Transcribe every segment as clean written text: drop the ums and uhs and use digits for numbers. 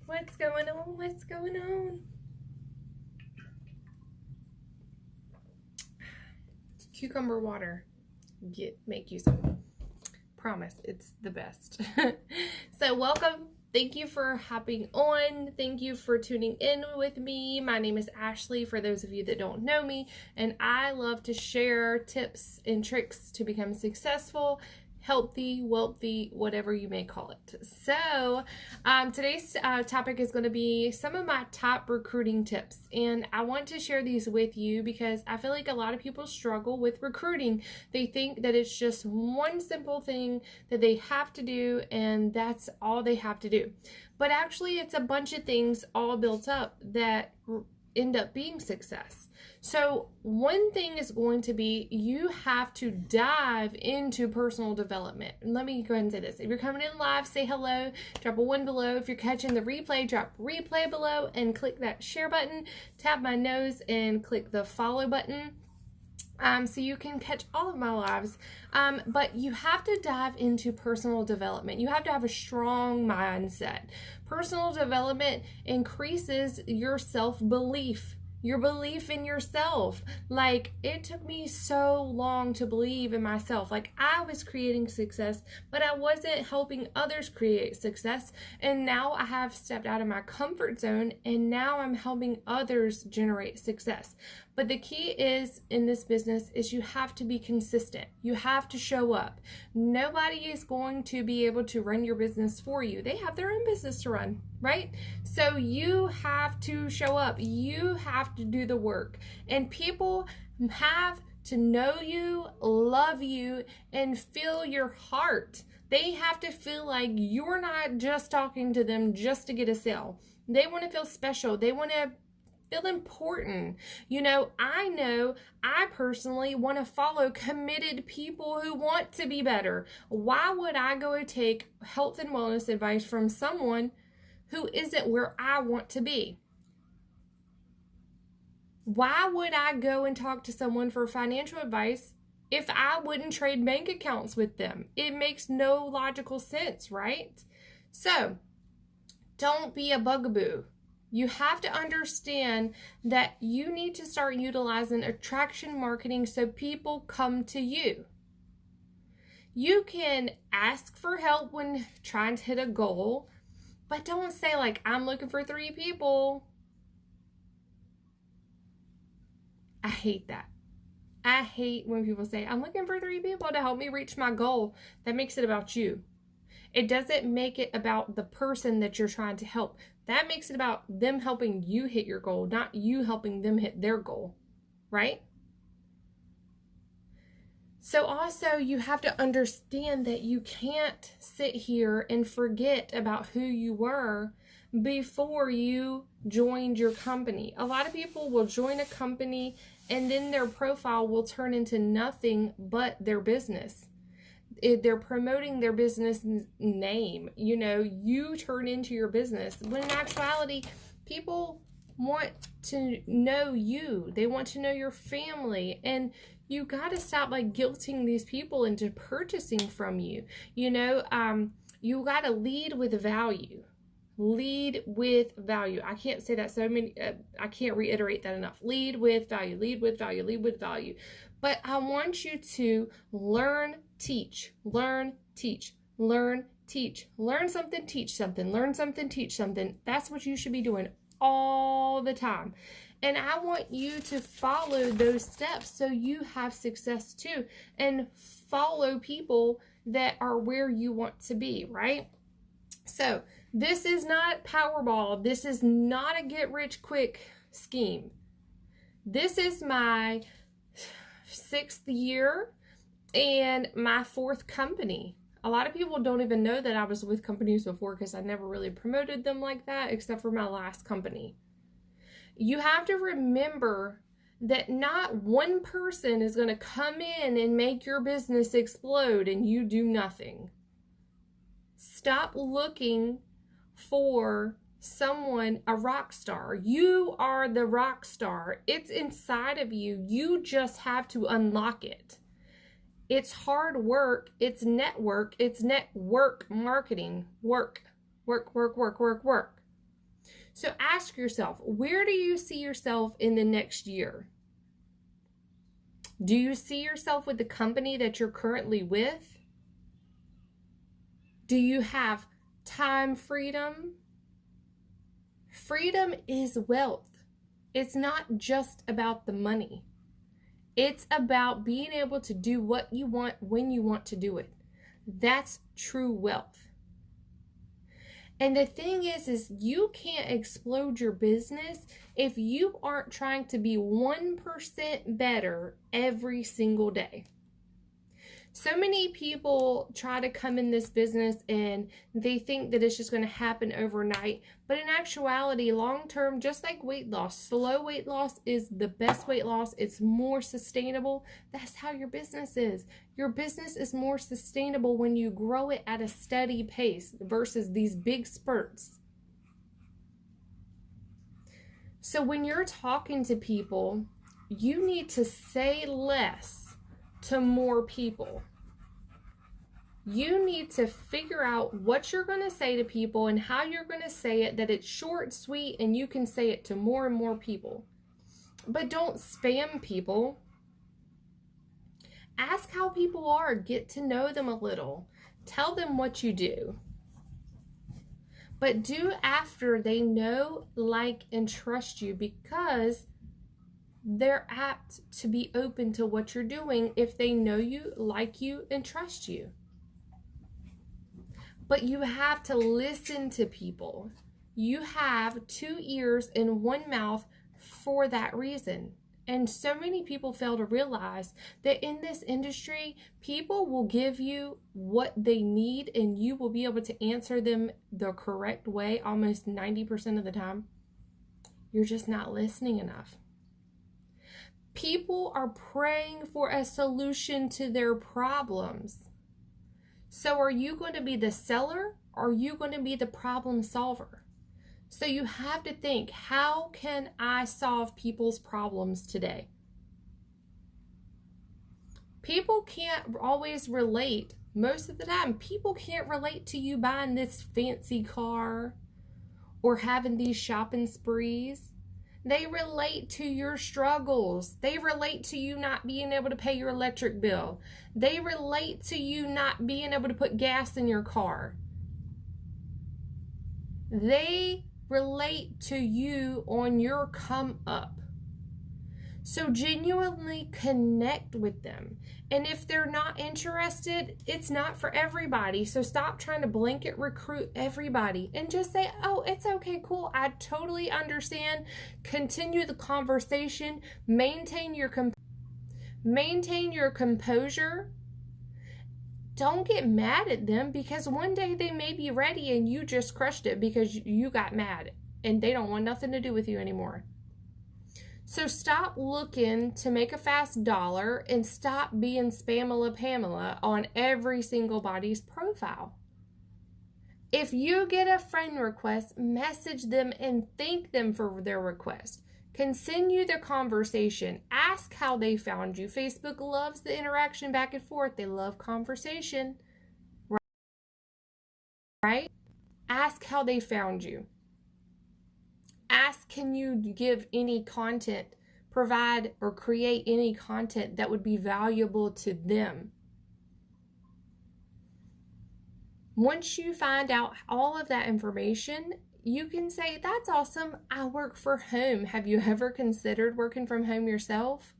What's going on? What's going on? Cucumber water. Make you some. Promise, it's the best. So welcome. Thank you for hopping on. Thank you for tuning in with me. My name is Ashley, for those of you that don't know me, and I love to share tips and tricks to become successful, healthy, wealthy, whatever you may call it. So today's topic is going to be some of my top recruiting tips, and I want to share these with you because I feel like a lot of people struggle with recruiting. They think that it's just one simple thing that they have to do, and that's all they have to do. But actually, it's a bunch of things all built up that end up being success. So one thing is going to be you have to dive into personal development. And let me go ahead and say this. If you're coming in live, say hello, drop a 1 below. If you're catching the replay, drop replay below and click that share button, tap my nose and click the follow button. So you can catch all of my lives, but you have to dive into personal development. You have to have a strong mindset. Personal development increases your self-belief, your belief in yourself. Like, it took me so long to believe in myself. Like, I was creating success, but I wasn't helping others create success. And now I have stepped out of my comfort zone, and now I'm helping others generate success. But the key is in this business is you have to be consistent. You have to show up. Nobody is going to be able to run your business for you. They have their own business to run, right? So you have to show up. You have to do the work. And people have to know you, love you, and feel your heart. They have to feel like you're not just talking to them just to get a sale. They want to feel special. They want to feel important. I personally want to follow committed people who want to be better. Why would I go and take health and wellness advice from someone who isn't where I want to be? Why would I go and talk to someone for financial advice if I wouldn't trade bank accounts with them? It makes no logical sense, right? So, don't be a bugaboo. You have to understand that you need to start utilizing attraction marketing so people come to you. You can ask for help when trying to hit a goal, but don't say like, I'm looking for 3 people. I hate that. I hate when people say, I'm looking for 3 people to help me reach my goal. That makes it about you. It doesn't make it about the person that you're trying to help. That makes it about them helping you hit your goal, not you helping them hit their goal, right? So also, you have to understand that you can't sit here and forget about who you were before you joined your company. A lot of people will join a company and then their profile will turn into nothing but their business. They're promoting their business name. You turn into your business. When in actuality, people want to know you. They want to know your family. And you got to stop guilting these people into purchasing from you. You got to lead with value. Lead with value. I can't say that I can't reiterate that enough. Lead with value, lead with value, lead with value. But I want you to learn, teach, learn, teach, learn, teach, learn something, teach something, learn something, teach something. That's what you should be doing all the time. And I want you to follow those steps so you have success too, and follow people that are where you want to be, right? So this is not Powerball. This is not a get-rich-quick scheme. This is my 6th year and my 4th company. A lot of people don't even know that I was with companies before because I never really promoted them like that except for my last company. You have to remember that not one person is going to come in and make your business explode and you do nothing. Stop looking for someone, a rock star. You are the rock star. It's inside of you. You just have to unlock it. It's hard work. It's network. It's network marketing. Work. So ask yourself, where do you see yourself in the next year? Do you see yourself with the company that you're currently with? Do you have time freedom? Freedom is wealth. It's not just about the money. It's about being able to do what you want when you want to do it. That's true wealth. And the thing is you can't explode your business if you aren't trying to be 1% better every single day. So many people try to come in this business and they think that it's just going to happen overnight. But in actuality, long term, just like weight loss, slow weight loss is the best weight loss. It's more sustainable. That's how your business is. Your business is more sustainable when you grow it at a steady pace versus these big spurts. So when you're talking to people, you need to say less to more people. You need to figure out what you're going to say to people and how you're going to say it, that it's short, sweet, and you can say it to more and more people. But don't spam people. Ask how people are. Get to know them a little. Tell them what you do. But do after they know, like, and trust you, because they're apt to be open to what you're doing if they know you, like you, and trust you. But you have to listen to people. You have 2 ears and 1 mouth for that reason. And so many people fail to realize that in this industry, people will give you what they need and you will be able to answer them the correct way almost 90% of the time. You're just not listening enough. People are praying for a solution to their problems. So are you going to be the seller or are you going to be the problem solver? So you have to think, how can I solve people's problems today? People can't always relate. Most of the time, people can't relate to you buying this fancy car or having these shopping sprees. They relate to your struggles. They relate to you not being able to pay your electric bill. They relate to you not being able to put gas in your car. They relate to you on your come up. So genuinely connect with them. And if they're not interested, it's not for everybody. So stop trying to blanket recruit everybody and just say, oh, it's okay, cool. I totally understand. Continue the conversation. Maintain your composure. Don't get mad at them, because one day they may be ready and you just crushed it because you got mad and they don't want nothing to do with you anymore. So stop looking to make a fast dollar and stop being Spamela Pamela on every single body's profile. If you get a friend request, message them and thank them for their request. Continue the conversation. Ask how they found you. Facebook loves the interaction back and forth. They love conversation, right? Ask how they found you. Ask, can you give any content, provide or create any content that would be valuable to them? Once you find out all of that information, you can say, that's awesome. I work from home. Have you ever considered working from home yourself?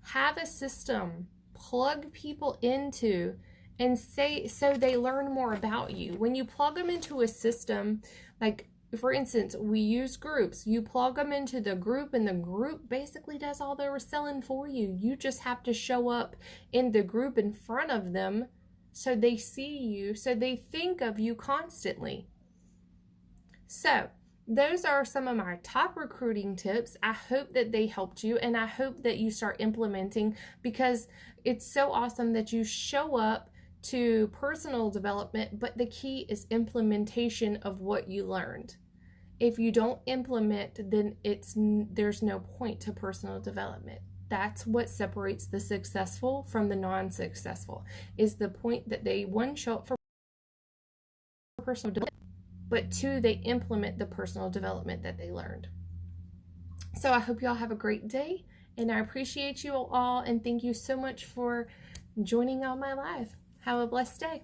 Have a system. Plug people into and say, so they learn more about you. When you plug them into a system, like for instance, we use groups. You plug them into the group and the group basically does all their selling for you. You just have to show up in the group in front of them so they see you, so they think of you constantly. So those are some of my top recruiting tips. I hope that they helped you, and I hope that you start implementing, because it's so awesome that you show up to personal development, but the key is implementation of what you learned. If you don't implement, then there's no point to personal development. That's what separates the successful from the non-successful, is the point that they show up for personal development, but 2, they implement the personal development that they learned. So I hope y'all have a great day, and I appreciate you all, and thank you so much for joining on my live. Have a blessed day.